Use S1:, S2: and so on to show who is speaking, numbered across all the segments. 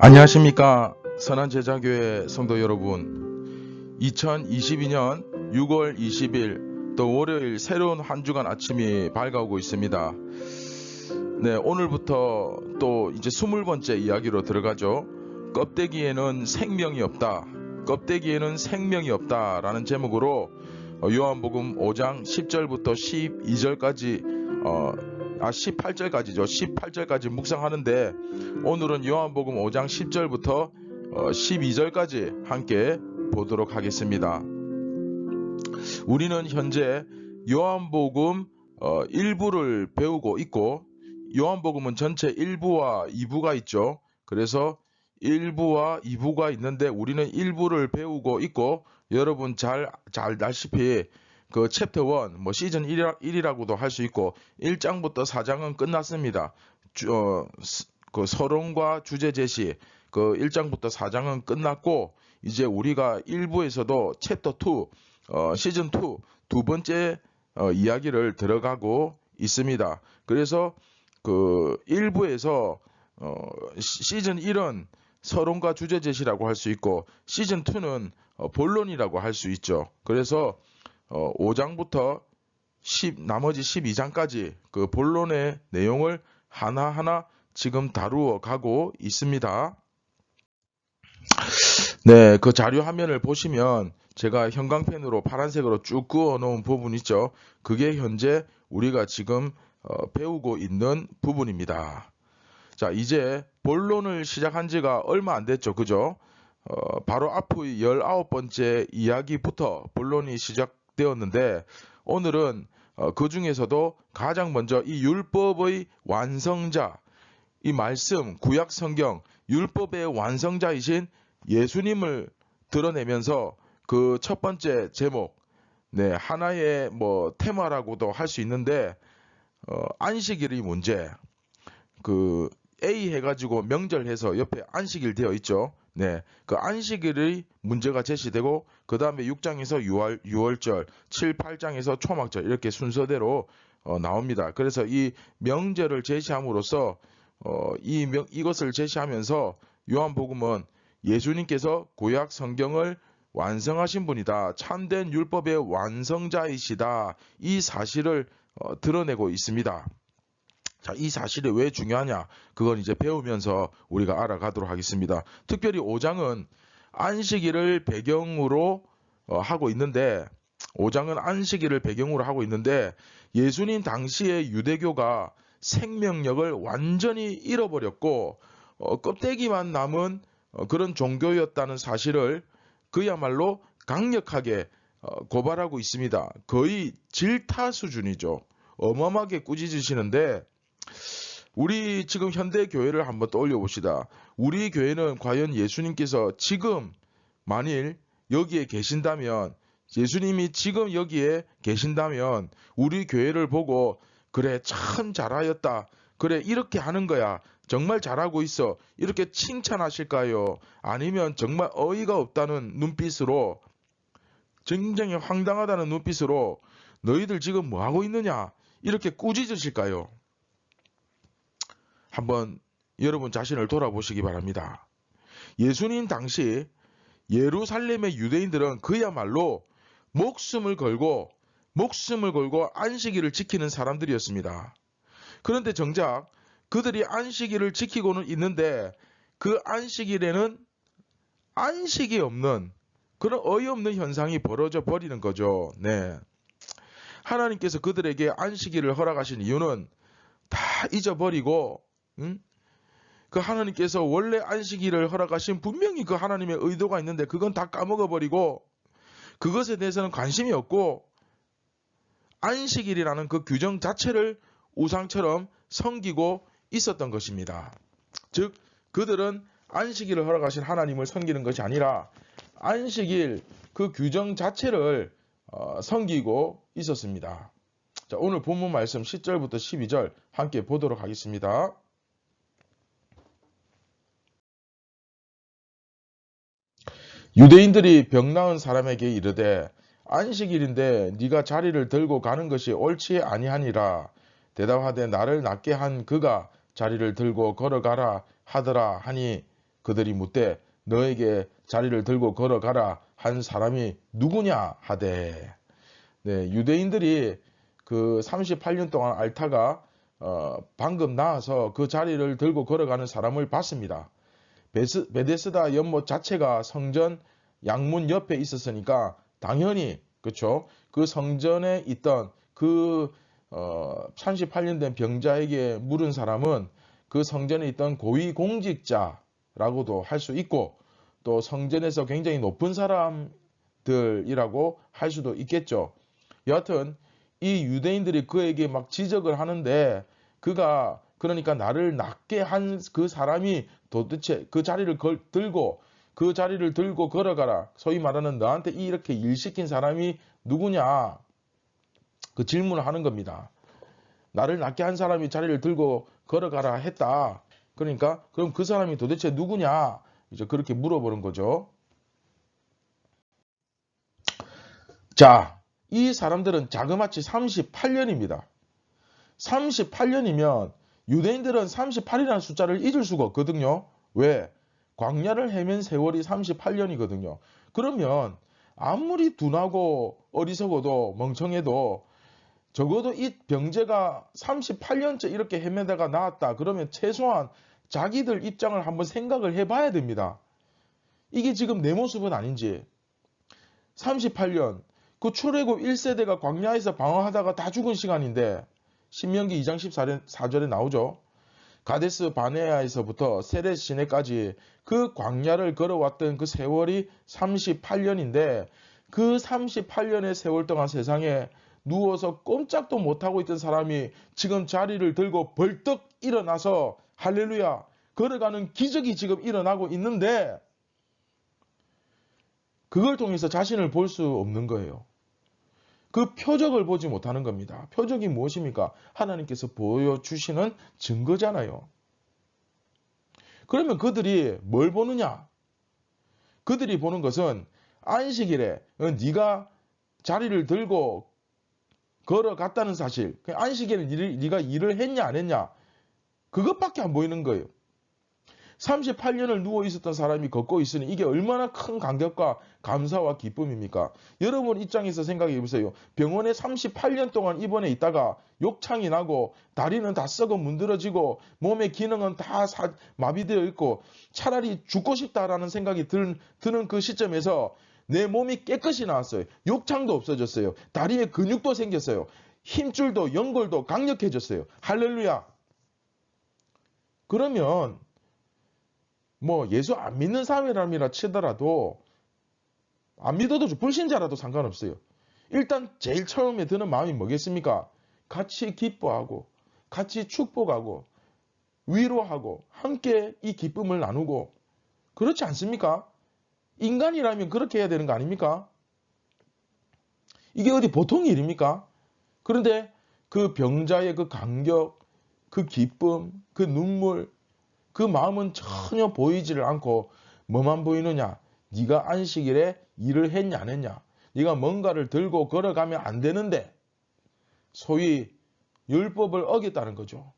S1: 안녕하십니까 선한제자교회 성도 여러분. 2022년 6월 20일 또 월요일 새로운 한 주간 아침이 밝아오고 있습니다. 네, 오늘부터 또 이제 20번째 이야기로 들어가죠. 껍데기에는 생명이 없다. 껍데기에는 생명이 없다 라는 제목으로 요한복음 5장 10절부터 12절까지 18절까지죠. 18절까지 묵상하는데 오늘은 요한복음 5장 10절부터 12절까지 함께 보도록 하겠습니다. 우리는 현재 요한복음 1부를 배우고 있고, 요한복음은 전체 1부와 2부가 있죠. 그래서 1부와 2부가 있는데 우리는 1부를 배우고 있고, 여러분 잘 알다시피 그 챕터 1, 뭐 시즌 1이라고도 할 수 있고 1장부터 4장은 끝났습니다. 그 서론과 주제 제시, 그 1장부터 4장은 끝났고, 이제 우리가 1부에서도 챕터 2, 시즌 2 두 번째 이야기를 들어가고 있습니다. 그래서 그 1부에서 시즌 1은 서론과 주제 제시라고 할 수 있고, 시즌 2는 본론이라고 할 수 있죠. 그래서 5장부터 나머지 12장까지 그 본론의 내용을 하나하나 지금 다루어 가고 있습니다. 네, 그 자료 화면을 보시면 제가 형광펜으로 파란색으로 쭉 그어 놓은 부분 있죠. 그게 현재 우리가 지금 배우고 있는 부분입니다. 자, 이제 본론을 시작한 지가 얼마 안 됐죠. 그죠? 바로 앞의 19번째 이야기부터 본론이 시작되었는데, 오늘은 그 중에서도 가장 먼저 이 율법의 완성자, 이 말씀, 구약 성경, 율법의 완성자이신 예수님을 드러내면서 그 첫 번째 제목, 네, 하나의 뭐 테마라고도 할 수 있는데, 안식일의 문제, 그 A 해가지고 명절해서 옆에 안식일 되어 있죠. 네, 그 안식일의 문제가 제시되고, 그 다음에 6장에서 6월절, 7, 8장에서 초막절, 이렇게 순서대로 나옵니다. 그래서 이 명절을 제시함으로써 이것을 제시하면서 요한복음은 예수님께서 구약 성경을 완성하신 분이다, 참된 율법의 완성자이시다, 이 사실을 드러내고 있습니다. 자, 이 사실이 왜 중요하냐? 그건 이제 배우면서 우리가 알아가도록 하겠습니다. 특별히 5장은 안식일을 배경으로 하고 있는데, 5장은 안식일을 배경으로 하고 있는데, 예수님 당시의 유대교가 생명력을 완전히 잃어버렸고 껍데기만 남은 그런 종교였다는 사실을 그야말로 강력하게 고발하고 있습니다. 거의 질타 수준이죠. 어마어마하게 꾸짖으시는데, 우리 지금 현대 교회를 한번 떠올려 봅시다. 우리 교회는 과연 예수님께서 지금 만일 여기에 계신다면, 예수님이 지금 여기에 계신다면 우리 교회를 보고 그래 참 잘하였다, 그래 이렇게 하는 거야, 정말 잘하고 있어, 이렇게 칭찬하실까요? 아니면 정말 어이가 없다는 눈빛으로, 굉장히 황당하다는 눈빛으로 너희들 지금 뭐하고 있느냐, 이렇게 꾸짖으실까요? 한번 여러분 자신을 돌아보시기 바랍니다. 예수님 당시 예루살렘의 유대인들은 그야말로 목숨을 걸고 안식일을 지키는 사람들이었습니다. 그런데 정작 그들이 안식일을 지키고는 있는데, 그 안식일에는 안식이 없는 그런 어이없는 현상이 벌어져 버리는 거죠. 네. 하나님께서 그들에게 안식일을 허락하신 이유는 다 잊어버리고, 그 하나님께서 원래 안식일을 허락하신 분명히 그 하나님의 의도가 있는데 그건 다 까먹어버리고 그것에 대해서는 관심이 없고, 안식일이라는 그 규정 자체를 우상처럼 섬기고 있었던 것입니다. 즉 그들은 안식일을 허락하신 하나님을 섬기는 것이 아니라 안식일 그 규정 자체를 섬기고 있었습니다. 자, 오늘 본문 말씀 10절부터 12절 함께 보도록 하겠습니다. 유대인들이 병 나은 사람에게 이르되 안식일인데 네가 자리를 들고 가는 것이 옳지 아니하니라. 대답하되 나를 낫게 한 그가 자리를 들고 걸어가라 하더라 하니 그들이 묻되 너에게 자리를 들고 걸어가라 한 사람이 누구냐 하되. 네, 유대인들이 그 38년 동안 앓다가 방금 나와서 그 자리를 들고 걸어가는 사람을 봤습니다. 베데스다 연못 자체가 성전 양문 옆에 있었으니까 당연히 그렇죠. 그 성전에 있던 그 38년 된 병자에게 물은 사람은 그 성전에 있던 고위공직자라고도 할 수 있고 또 성전에서 굉장히 높은 사람들이라고 할 수도 있겠죠. 여하튼 이 유대인들이 그에게 막 지적을 하는데 그가 그러니까 나를 낮게 한 그 사람이 도대체 그 자리를 들고 걸어가라. 소위 말하는 너한테 이렇게 일 시킨 사람이 누구냐. 그 질문을 하는 겁니다. 나를 낮게 한 사람이 자리를 들고 걸어가라 했다. 그러니까 그럼 그 사람이 도대체 누구냐. 이제 그렇게 물어보는 거죠. 자, 이 사람들은 자그마치 38년입니다. 38년이면 유대인들은 38이라는 숫자를 잊을 수가 없거든요. 왜? 광야를 헤맨 세월이 38년이거든요. 그러면 아무리 둔하고 어리석어도 멍청해도 적어도 이 병제가 38년째 이렇게 헤매다가 나왔다. 그러면 최소한 자기들 입장을 한번 생각을 해봐야 됩니다. 이게 지금 내 모습은 아닌지. 38년. 그 출애굽 1세대가 광야에서 방황하다가 다 죽은 시간인데 신명기 2장 14절에 나오죠. 가데스 바네아에서부터 세렛 시내까지 그 광야를 걸어왔던 그 세월이 38년인데 그 38년의 세월 동안 세상에 누워서 꼼짝도 못하고 있던 사람이 지금 자리를 들고 벌떡 일어나서 할렐루야 걸어가는 기적이 지금 일어나고 있는데 그걸 통해서 자신을 볼 수 없는 거예요. 그 표적을 보지 못하는 겁니다. 표적이 무엇입니까? 하나님께서 보여주시는 증거잖아요. 그러면 그들이 뭘 보느냐? 그들이 보는 것은 안식일에 네가 자리를 들고 걸어갔다는 사실, 안식일에 네가 일을 했냐 안 했냐 그것밖에 안 보이는 거예요. 38년을 누워 있었던 사람이 걷고 있으니 이게 얼마나 큰 감격과 감사와 기쁨입니까? 여러분 입장에서 생각해 보세요. 병원에 38년 동안 입원해 있다가 욕창이 나고 다리는 다 썩어 문드러지고 몸의 기능은 다 마비되어 있고 차라리 죽고 싶다라는 생각이 드는 그 시점에서 내 몸이 깨끗이 나왔어요. 욕창도 없어졌어요. 다리에 근육도 생겼어요. 힘줄도 연골도 강력해졌어요. 할렐루야. 그러면 뭐 예수 안 믿는 사람이라 치더라도 안 믿어도 불신자라도 상관없어요. 일단 제일 처음에 드는 마음이 뭐겠습니까? 같이 기뻐하고 같이 축복하고 위로하고 함께 이 기쁨을 나누고 그렇지 않습니까? 인간이라면 그렇게 해야 되는 거 아닙니까? 이게 어디 보통 일입니까? 그런데 그 병자의 그 감격, 그 기쁨, 그 눈물 그 마음은 전혀 보이지를 않고 뭐만 보이느냐? 네가 안식일에 일을 했냐 안 했냐? 네가 뭔가를 들고 걸어가면 안 되는데 소위 율법을 어겼다는 거죠.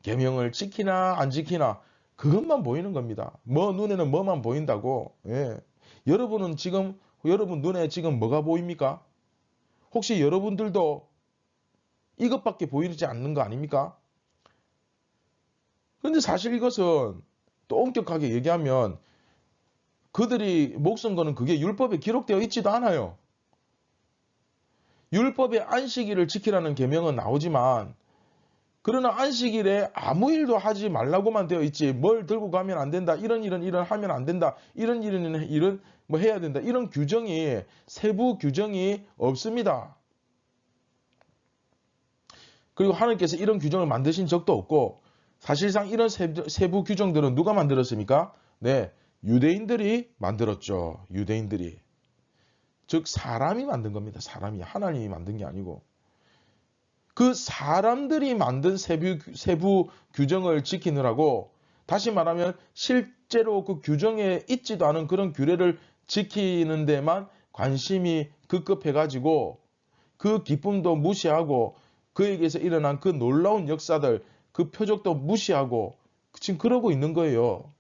S1: 계명을 지키나 안 지키나 그것만 보이는 겁니다. 뭐 눈에는 뭐만 보인다고. 예. 여러분은 지금 여러분 눈에 지금 뭐가 보입니까? 혹시 여러분들도 이것밖에 보이지 않는 거 아닙니까? 그런데 사실 이것은 또 엄격하게 얘기하면 그들이 목숨 거는 그게 율법에 기록되어 있지도 않아요. 율법에 안식일을 지키라는 계명은 나오지만 그러나 안식일에 아무 일도 하지 말라고만 되어 있지 뭘 들고 가면 안 된다. 이런 하면 안 된다. 이런 뭐 해야 된다. 이런 규정이 세부 규정이 없습니다. 그리고 하나님께서 이런 규정을 만드신 적도 없고 사실상 이런 세부 규정들은 누가 만들었습니까? 네, 유대인들이 만들었죠. 유대인들이. 즉 사람이 만든 겁니다. 사람이. 하나님이 만든 게 아니고. 그 사람들이 만든 세부 규정을 지키느라고 다시 말하면 실제로 그 규정에 있지도 않은 그런 규례를 지키는 데만 관심이 급급해가지고 그 기쁨도 무시하고 그에게서 일어난 그 놀라운 역사들 그 표적도 무시하고 지금 그러고 있는 거예요.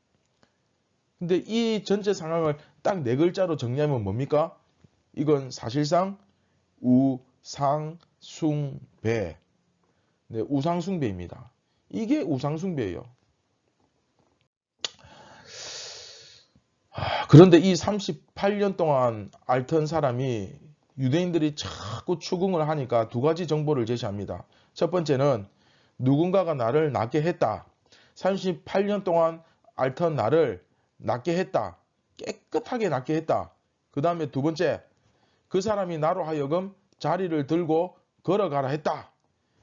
S1: 근데 이 전체 상황을 딱 네 글자로 정리하면 뭡니까? 이건 사실상 우상숭배. 네, 우상숭배입니다. 이게 우상숭배예요. 그런데 이 38년 동안 앓던 사람이 유대인들이 자꾸 추궁을 하니까 두 가지 정보를 제시합니다. 첫 번째는 누군가가 나를 낫게 했다. 38년 동안 앓던 나를 낫게 했다. 깨끗하게 낫게 했다. 그 다음에 두 번째, 그 사람이 나로 하여금 자리를 들고 걸어가라 했다.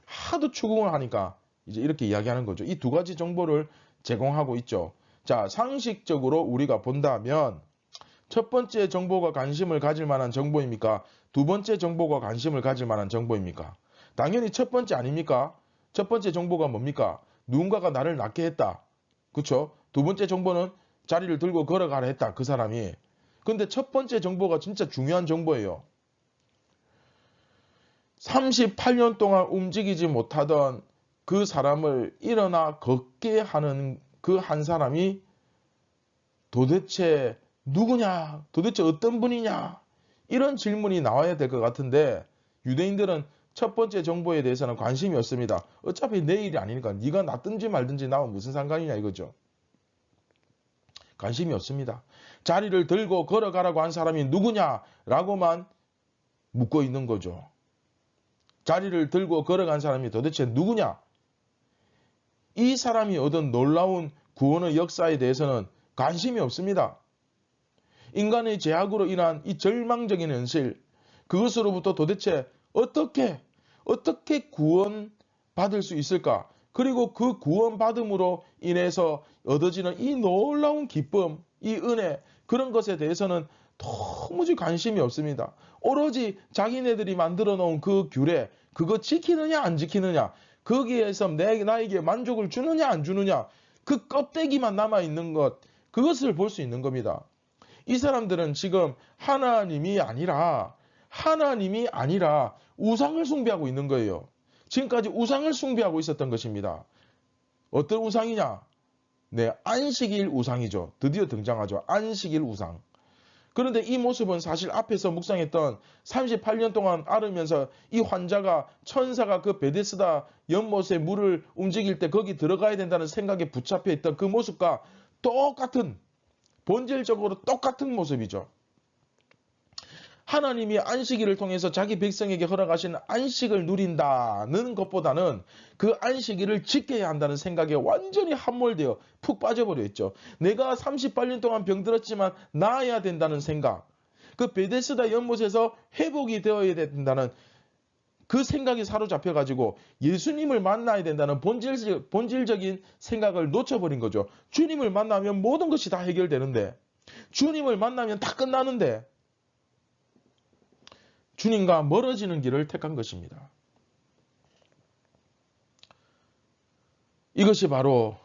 S1: 하도 추궁을 하니까 이제 이렇게 이야기하는 거죠. 이 두 가지 정보를 제공하고 있죠. 자, 상식적으로 우리가 본다면 첫 번째 정보가 관심을 가질 만한 정보입니까? 두 번째 정보가 관심을 가질 만한 정보입니까? 당연히 첫 번째 아닙니까? 첫 번째 정보가 뭡니까? 누군가가 나를 낫게 했다. 그쵸? 두 번째 정보는 자리를 들고 걸어가라 했다. 그 사람이. 근데 첫 번째 정보가 진짜 중요한 정보예요. 38년 동안 움직이지 못하던 그 사람을 일어나 걷게 하는 그 한 사람이 도대체 누구냐? 도대체 어떤 분이냐? 이런 질문이 나와야 될 것 같은데 유대인들은 첫 번째 정보에 대해서는 관심이 없습니다. 어차피 내 일이 아니니까 네가 낫든지 말든지 나와 무슨 상관이냐 이거죠. 관심이 없습니다. 자리를 들고 걸어가라고 한 사람이 누구냐라고만 묻고 있는 거죠. 자리를 들고 걸어간 사람이 도대체 누구냐? 이 사람이 얻은 놀라운 구원의 역사에 대해서는 관심이 없습니다. 인간의 죄악으로 인한 이 절망적인 현실, 그것으로부터 도대체 어떻게 구원받을 수 있을까? 그리고 그 구원받음으로 인해서 얻어지는 이 놀라운 기쁨, 이 은혜, 그런 것에 대해서는 도무지 관심이 없습니다. 오로지 자기네들이 만들어 놓은 그 규례, 그거 지키느냐 안 지키느냐, 거기에서 나에게 만족을 주느냐 안 주느냐, 그 껍데기만 남아있는 것, 그것을 볼 수 있는 겁니다. 이 사람들은 지금 하나님이 아니라 우상을 숭배하고 있는 거예요. 지금까지 우상을 숭배하고 있었던 것입니다. 어떤 우상이냐? 네, 안식일 우상이죠. 드디어 등장하죠. 안식일 우상. 그런데 이 모습은 사실 앞에서 묵상했던 38년 동안 앓으면서 이 환자가 천사가 그 베데스다 연못에 물을 움직일 때 거기 들어가야 된다는 생각에 붙잡혀 있던 그 모습과 똑같은, 본질적으로 똑같은 모습이죠. 하나님이 안식일을 통해서 자기 백성에게 허락하신 안식을 누린다는 것보다는 그 안식일을 지켜야 한다는 생각에 완전히 함몰되어 푹 빠져버려 있죠. 내가 38년 동안 병들었지만 나아야 된다는 생각, 그 베데스다 연못에서 회복이 되어야 된다는 그 생각이 사로잡혀가지고 예수님을 만나야 된다는 본질적인 생각을 놓쳐버린 거죠. 주님을 만나면 모든 것이 다 해결되는데, 주님을 만나면 다 끝나는데 주님과 멀어지는 길을 택한 것입니다. 이것이 바로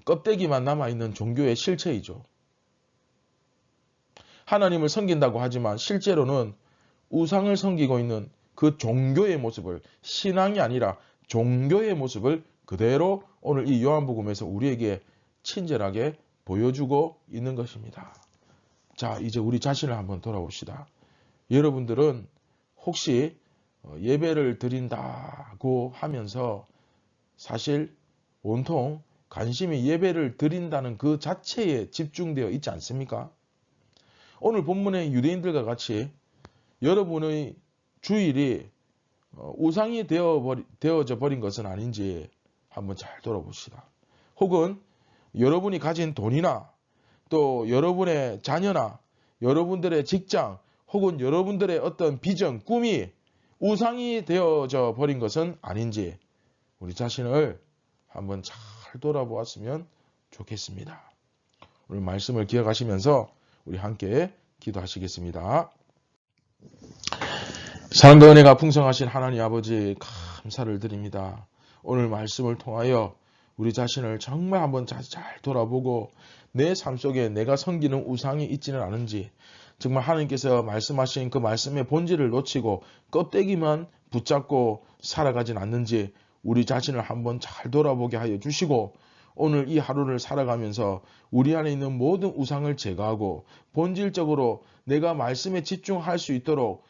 S1: 껍데기만 남아있는 종교의 실체이죠. 하나님을 섬긴다고 하지만 실제로는 우상을 섬기고 있는 그 종교의 모습을, 신앙이 아니라 종교의 모습을 그대로 오늘 이 요한복음에서 우리에게 친절하게 보여주고 있는 것입니다. 자, 이제 우리 자신을 한번 돌아봅시다. 여러분들은 혹시 예배를 드린다고 하면서 사실 온통 관심이 예배를 드린다는 그 자체에 집중되어 있지 않습니까? 오늘 본문의 유대인들과 같이 여러분의 주일이 우상이 되어져 버린 것은 아닌지 한번 잘 돌아봅시다. 혹은 여러분이 가진 돈이나 또 여러분의 자녀나 여러분들의 직장 혹은 여러분들의 어떤 비전, 꿈이 우상이 되어져 버린 것은 아닌지 우리 자신을 한번 잘 돌아보았으면 좋겠습니다. 오늘 말씀을 기억하시면서 우리 함께 기도하시겠습니다. 사랑과 은혜가 풍성하신 하나님 아버지 감사를 드립니다. 오늘 말씀을 통하여 우리 자신을 정말 한번 잘 돌아보고 내 삶 속에 내가 섬기는 우상이 있지는 않은지, 정말 하나님께서 말씀하신 그 말씀의 본질을 놓치고 껍데기만 붙잡고 살아가진 않는지 우리 자신을 한번 잘 돌아보게 하여 주시고, 오늘 이 하루를 살아가면서 우리 안에 있는 모든 우상을 제거하고 본질적으로 내가 말씀에 집중할 수 있도록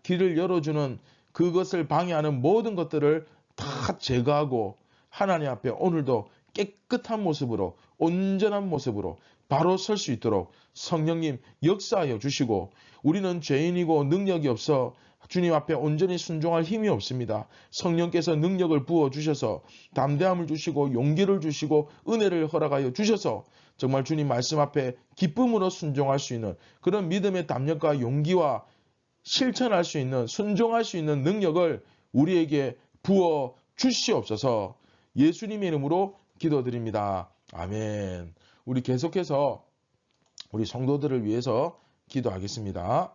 S1: 길을 열어주는 그것을 방해하는 모든 것들을 다 제거하고 하나님 앞에 오늘도 깨끗한 모습으로 온전한 모습으로 바로 설 수 있도록 성령님 역사하여 주시고, 우리는 죄인이고 능력이 없어 주님 앞에 온전히 순종할 힘이 없습니다. 성령께서 능력을 부어주셔서 담대함을 주시고 용기를 주시고 은혜를 허락하여 주셔서 정말 주님 말씀 앞에 기쁨으로 순종할 수 있는 그런 믿음의 담력과 용기와 실천할 수 있는, 순종할 수 있는 능력을 우리에게 부어 주시옵소서. 예수님의 이름으로 기도드립니다. 아멘. 우리 계속해서 우리 성도들을 위해서 기도하겠습니다.